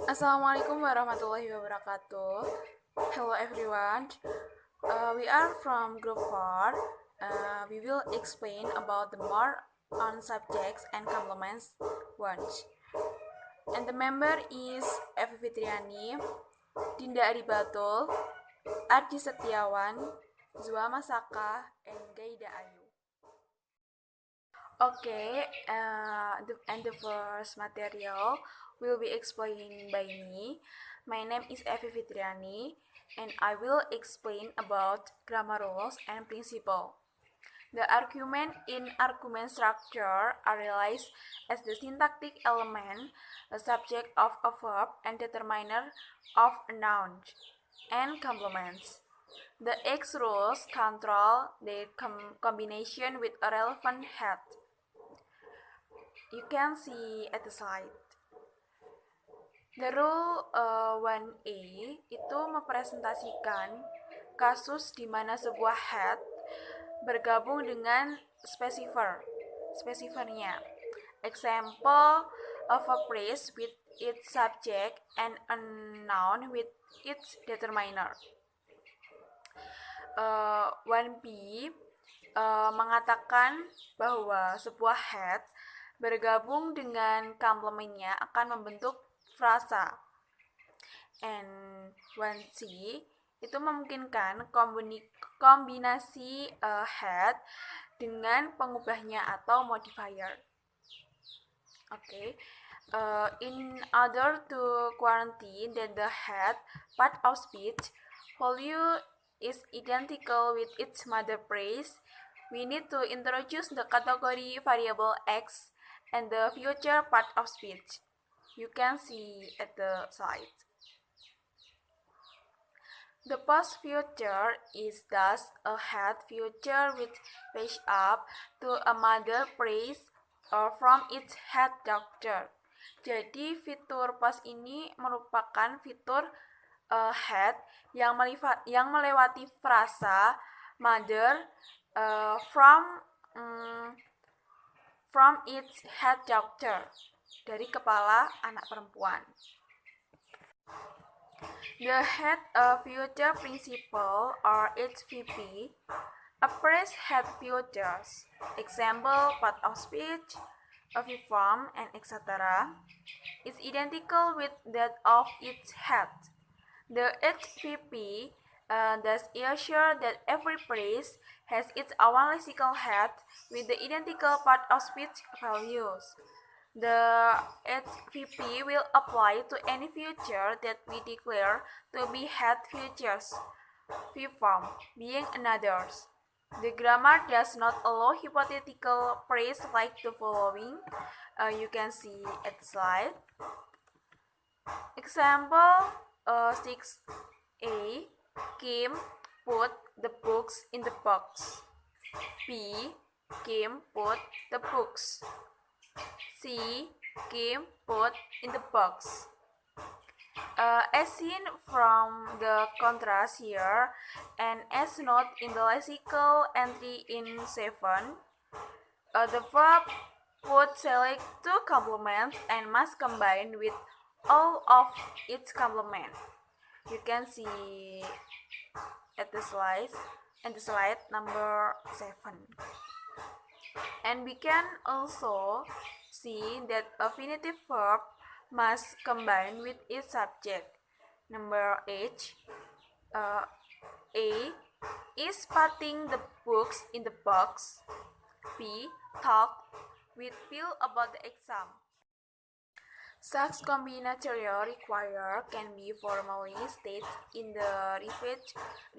Assalamualaikum warahmatullahi wabarakatuh. Hello everyone. We are from Group 4. We will explain about the more on subjects and complements ones. And the member is Evi Fitriani, Dinda Aribatul, Ardi Setiawan, Zua Masaka, and Gaida Ayu. Okay, and the first material will be explained by me. My name is Evi Fitriani, and I will explain about grammar rules and principle. The argument in argument structure are realized as the syntactic element, a subject of a verb, and determiner of a noun, and complements. The X rules control their combination with a relevant head. You can see at the slide. The rule 1A itu mempresentasikan kasus di mana sebuah head bergabung dengan specifier-nya. Example of a phrase with its subject and a noun with its determiner. 1B mengatakan bahwa sebuah head bergabung dengan komplemennya akan membentuk frasa. And 1C itu memungkinkan kombinasi head dengan pengubahnya atau modifier. Okay. In order to quarantine that the head part of speech value is identical with its mother phrase, we need to introduce the category variable X and the future part of speech. You can see at the slide. The past future is thus a head future which pays up to a mother phrase or from its head doctor. Jadi fitur past ini merupakan fitur head yang melewati frasa mother from its head doctor, dari kepala anak perempuan. The head future principle or HVP, a phrase head futures, example part of speech, a form, and etc., is identical with that of its head. The HVP thus assure that every phrase has its own lexical head with the identical part of speech values. The HVP will apply to any future that we declare to be head futures, form being another's. The grammar does not allow hypothetical phrase like the following. You can see at the slide. Example 6A. Kim put the books in the box. B. Kim put the books. C. Kim put in the box. As seen from the contrast here, and as noted in the lexical entry in 7, the verb would select two complements and must combine with all of its complement. You can see at the slide number 7. And we can also see that affinitive verb must combine with its subject. Number H. A is putting the books in the box. B. Talk with Phil about the exam. Such combinatorial require can be formally stated in the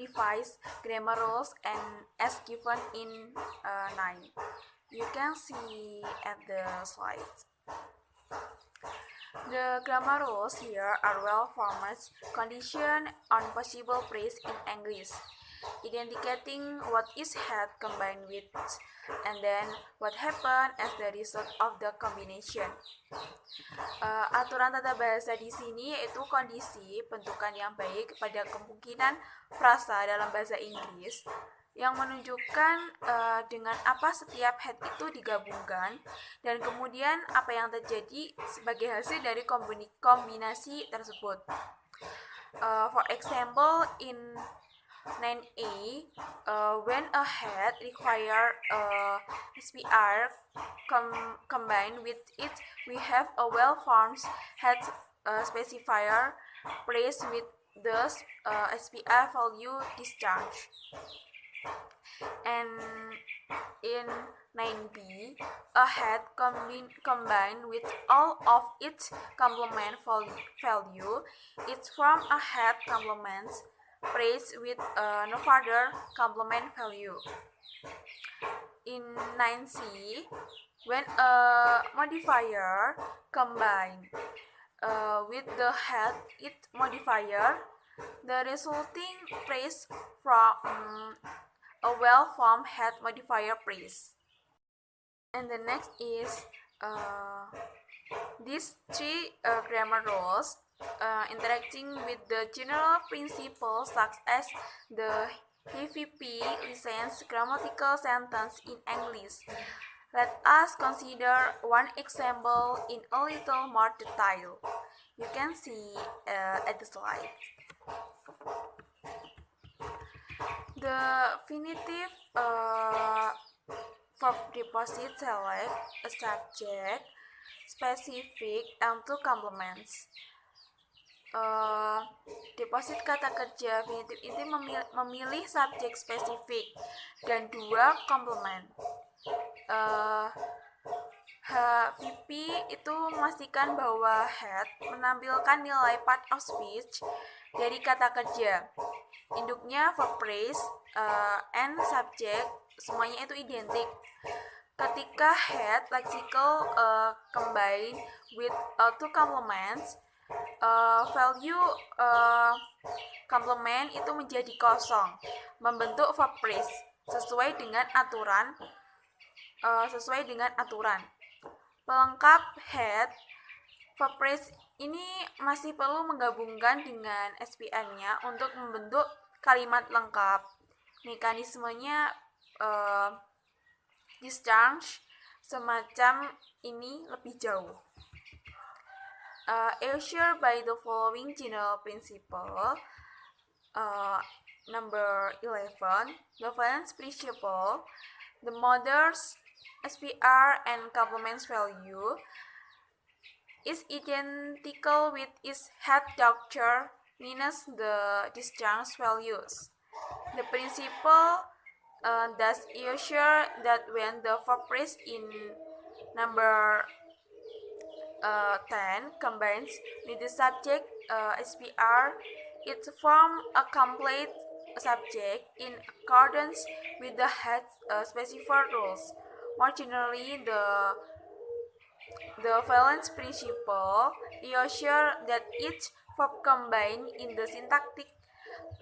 revised grammar rules and as given in 9. You can see at the slide. The grammar rules here are well-formed condition on possible phrase in English, indicating what is had combined with, and then what happened as the result of the combination. Aturan tata bahasa di sini yaitu kondisi bentukan yang baik pada kemungkinan frasa dalam bahasa Inggris yang menunjukkan dengan apa setiap head itu digabungkan dan kemudian apa yang terjadi sebagai hasil dari kombinasi tersebut. For example, in 9A, when a head require SPR combined with it, we have a well-formed head specifier placed with the SPR value discharge. And in 9B, a head combined with all of its complement value, it forms a head complement placed with no further complement value. In 9C, when a modifier combined with the head it modifier, the resulting phrase from a well-formed head modifier phrase. And the next is these three grammar rules interacting with the general principles such as the HVP license grammatical sentence in English. Let us consider one example in a little more detail. You can see at the slide. The infinitive verb deposit select a subject, specific, and two complements. Deposit kata kerja infinitif ini memilih subjek spesifik dan dua komplement. HVP itu memastikan bahwa head menampilkan nilai part of speech dari kata kerja. Induknya verb phrase and subject semuanya itu identik. Ketika head lexical combine with two complements, value complement itu menjadi kosong, membentuk verb phrase sesuai dengan aturan. Pelengkap head verb phrase ini masih perlu menggabungkan dengan SPR-nya untuk membentuk kalimat lengkap. Mekanismenya discharge semacam ini lebih jauh. Assured by the following general principle. Number 11, the valence principle. The mother's SPR and complements value is identical with its head structure minus the discharge values. The principle thus assure that when the verb phrase in number 10 combines with the subject SPR, it forms a complete subject in accordance with the head specified rules. More generally, the valence principle assures that each verb combined in the syntactic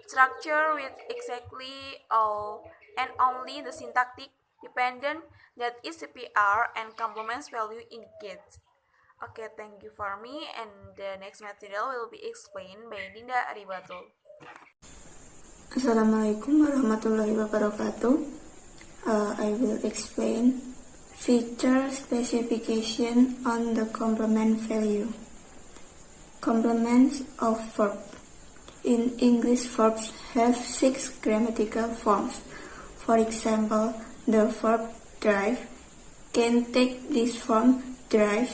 structure with exactly all and only the syntactic dependent that its SPR and complements value indicates. Okay, thank you for me, and the next material will be explained by Dinda Aribatul. Assalamualaikum warahmatullahi wabarakatuh. I will explain feature specification on the complement value. Complements of verb. In English, verbs have 6 grammatical forms. For example, the verb drive can take this form: drive,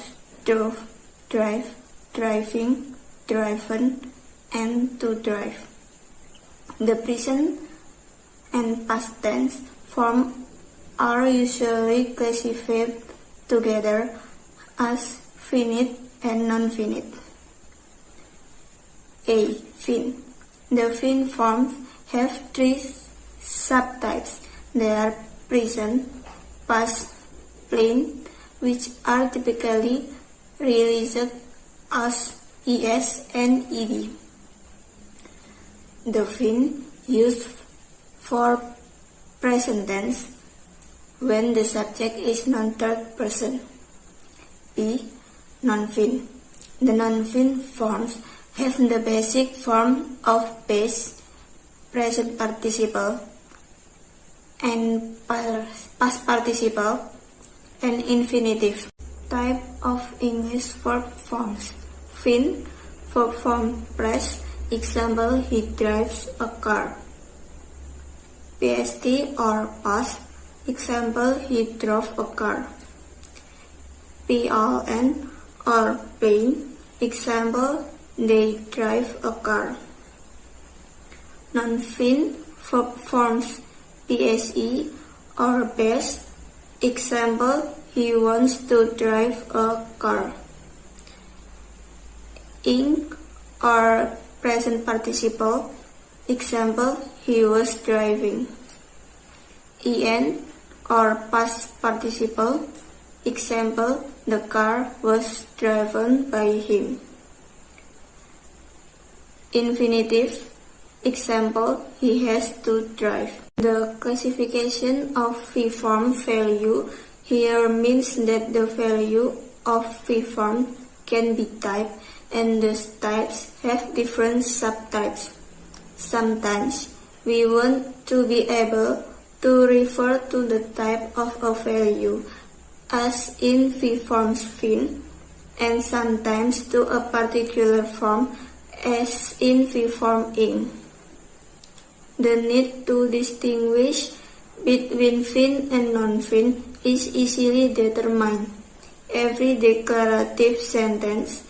drove, drive, driving, driven, and to drive. The present and past tense form are usually classified together as finite and non-finite. A. Fin. The fin forms have 3 subtypes. They are present, past, plain, which are typically released as ES and ED. The fin used for present tense when the subject is non-third person. B. Non-fin. The non-fin forms have the basic form of base, present participle, and past participle and infinitive. Type of English verb forms. Fin, verb form press. Example, he drives a car. PST or past. Example, he drove a car. PLN or plane. Example, they drive a car. Non-fin verb forms PSE or best. Example, he wants to drive a car. Ing or present participle. Example, he was driving. En or past participle. Example, the car was driven by him. Infinitive. Example, he has to drive. The classification of V-form value here means that the value of V-form can be typed and the types have different subtypes. Sometimes we want to be able to refer to the type of a value as in V-form's fin, and sometimes to a particular form as in V-form ing. The need to distinguish between fin and non-fin is easily determined. Every declarative sentence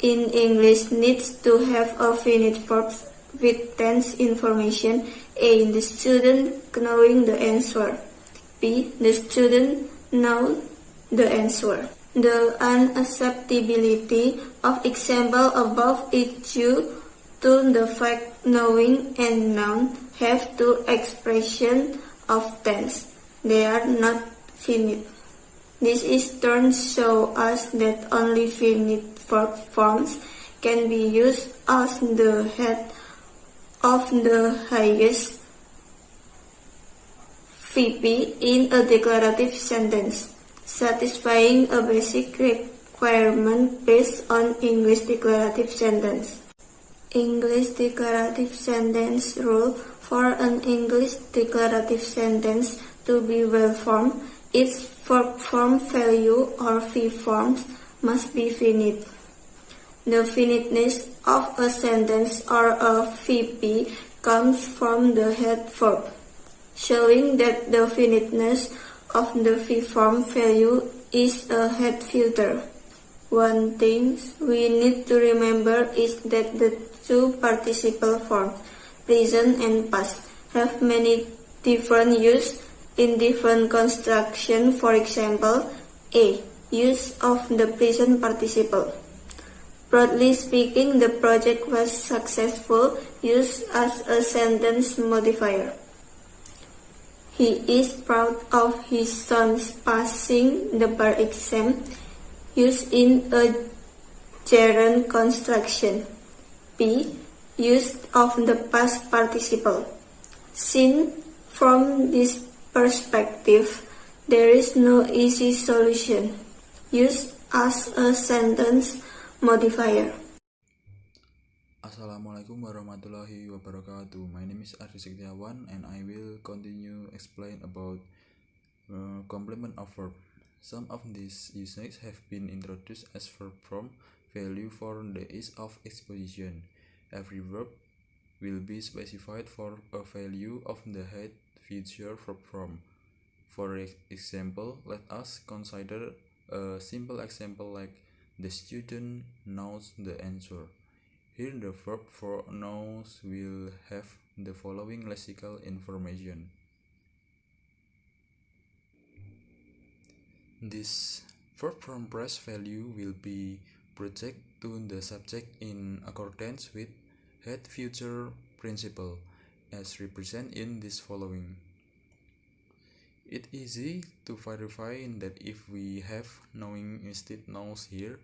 in English needs to have a finite verb with tense information. A. The student knowing the answer. B. The student know the answer. The unacceptability of example above is due to the fact knowing and noun have two expressions of tense. They are not finite. This is turn show us that only finite verb forms can be used as the head of the highest VP in a declarative sentence, satisfying a basic requirement based on English declarative sentence. English declarative sentence rule. For an English declarative sentence to be well-formed, its verb form value or V forms must be finite. The finiteness of a sentence or a VP comes from the head verb, showing that the finiteness of the V form value is a head filter. One thing we need to remember is that the two participle forms, present and past, have many different uses in different construction. For example, A. Use of the present participle. Broadly speaking, the project was successful, used as a sentence modifier. He is proud of his son's passing the bar exam, used in a gerund construction. B. Use of the past participle. Seen from this perspective, there is no easy solution. Used as a sentence modifier. Assalamualaikum warahmatullahi wabarakatuh. My name is Ardi Sektiawan and I will continue explain about complement of verb. Some of these usages have been introduced as verb form value for the ease of exposition. Every verb will be specified for a value of the head future verb form. For example, let us consider a simple example like the student knows the answer. Here the verb for knows will have the following lexical information. This verb form press value will be projected to the subject in accordance with head future principle as represented in this following. It is easy to verify that if we have knowing instead knows here,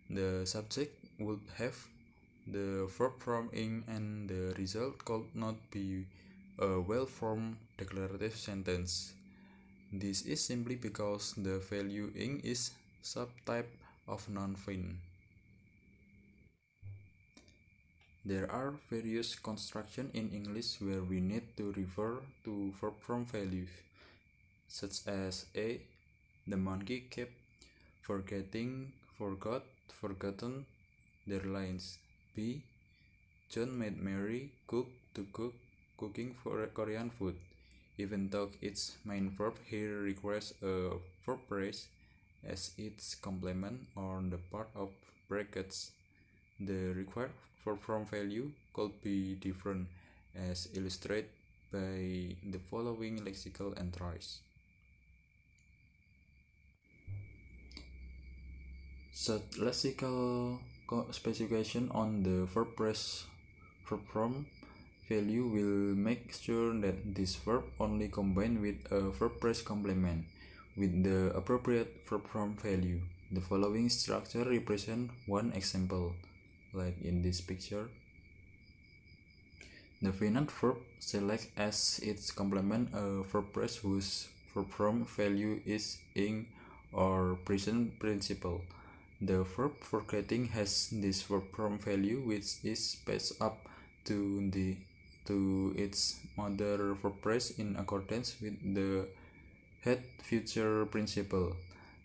the subject would have the verb form ing and the result could not be a well-formed declarative sentence. This is simply because the value ing is subtype of non-fin. There are various constructions in English where we need to refer to verb form values, such as A. The monkey kept forgetting, forgot, forgotten their lines. B. John made Mary cook to cook, cooking for Korean food. Even though its main verb here requires a verb phrase as its complement on the part of brackets, the required verb form value could be different as illustrated by the following lexical entries. Such lexical specification on the verb phrase verb form value will make sure that this verb only combine with a verb phrase complement with the appropriate verb form value. The following structure represent one example, like in this picture. The finite verb select as its complement a verb phrase whose verb form value is ing or present participle. The verb forgetting has this verb form value which is passed up to its mother verb phrase in accordance with the head future principle.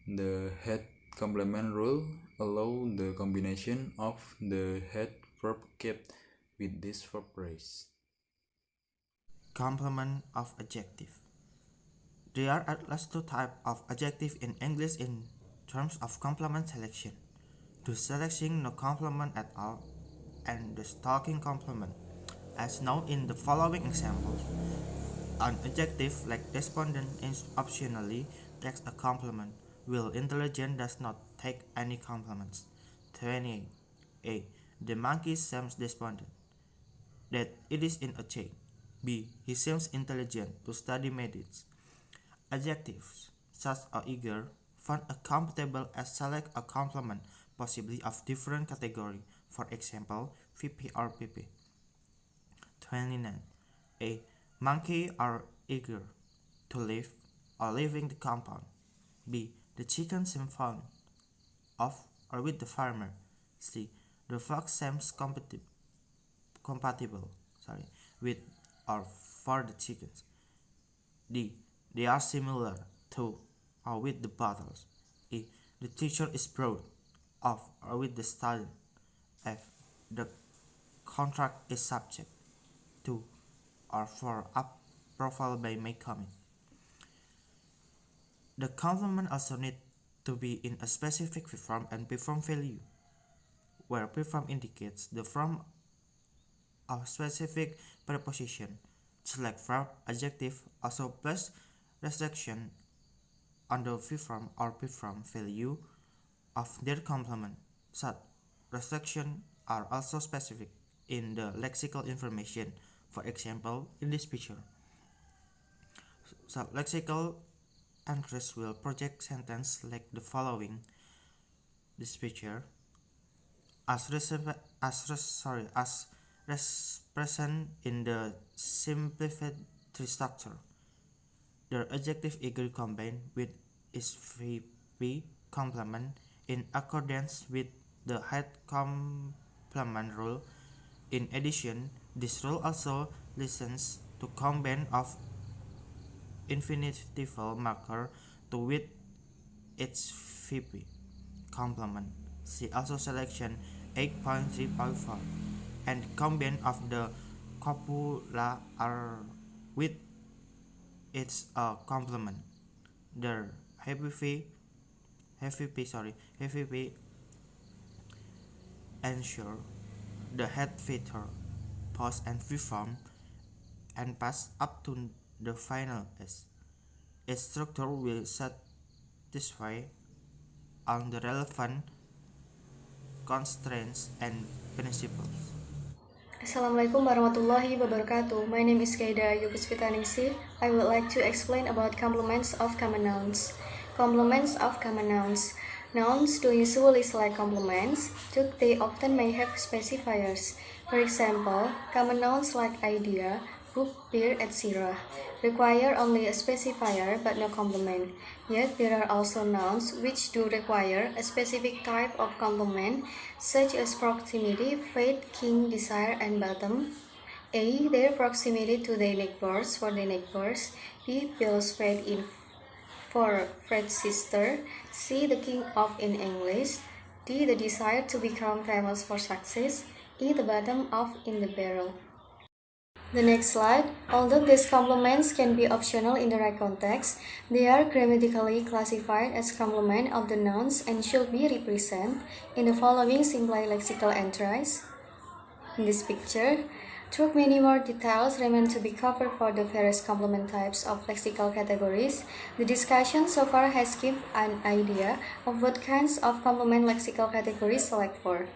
The head complement rule allow the combination of the head verb kept with this verb phrase. Complement of adjective. There are at least two types of adjective in English in terms of complement selection: the selecting no complement at all and the stalking complement. As known in the following examples, an adjective like despondent optionally takes a complement, while intelligent does not take any complements. 28. A. The monkey seems despondent, that it is in a chain. B. He seems intelligent to study medicine. Adjectives such as eager found a compatible as select a complement, possibly of different category, for example, VP or PP. 29. A. Monkey are eager to live or leaving the compound. B. The chicken seems fond of or with the farmer. C. The fox seems compatible with or for the chickens. D. They are similar to or with the bottles. E. The teacher is proud of or with the student. F. The contract is subject to or for approval by my comment. The complement also need to be in a specific form and form value, where form indicates the form of specific preposition. Select verb adjective also place restriction on the form or form value of their complement. Such restrictions are also specific in the lexical information, for example, in this picture. So lexical entries will project sentence like the following. This picture, as present in the simplified structure. The adjective eager combined with its VP complement in accordance with the head complement rule. In addition, this rule also listens to combine of infinitival marker to with its VP complement. See also selection 8.3.4 and combine of the copula are with its complement. The heavy ensure the head feature pause and reform and pass up to the final S. Its structure will satisfy all the relevant constraints and principles. Assalamualaikum warahmatullahi wabarakatuh. My name is Kaida Yugusvitaningsih. I would like to explain about complements of common nouns. Complements of common nouns. Nouns do usually select complements, though they often may have specifiers. For example, common nouns like idea, book, beer, etc. require only a specifier but no complement. Yet there are also nouns which do require a specific type of complement, such as proximity, fate, king, desire, and bottom. A. Their proximity to their neighbors for their neighbors. B. Bill's fate in for Fred's sister. C. The king of in English. D. The desire to become famous for success. E. The bottom of in the barrel. The next slide. Although these complements can be optional in the right context, they are grammatically classified as complement of the nouns and should be represented in the following simple lexical entries. In this picture, though many more details remain to be covered for the various complement types of lexical categories, the discussion so far has given an idea of what kinds of complement lexical categories select for.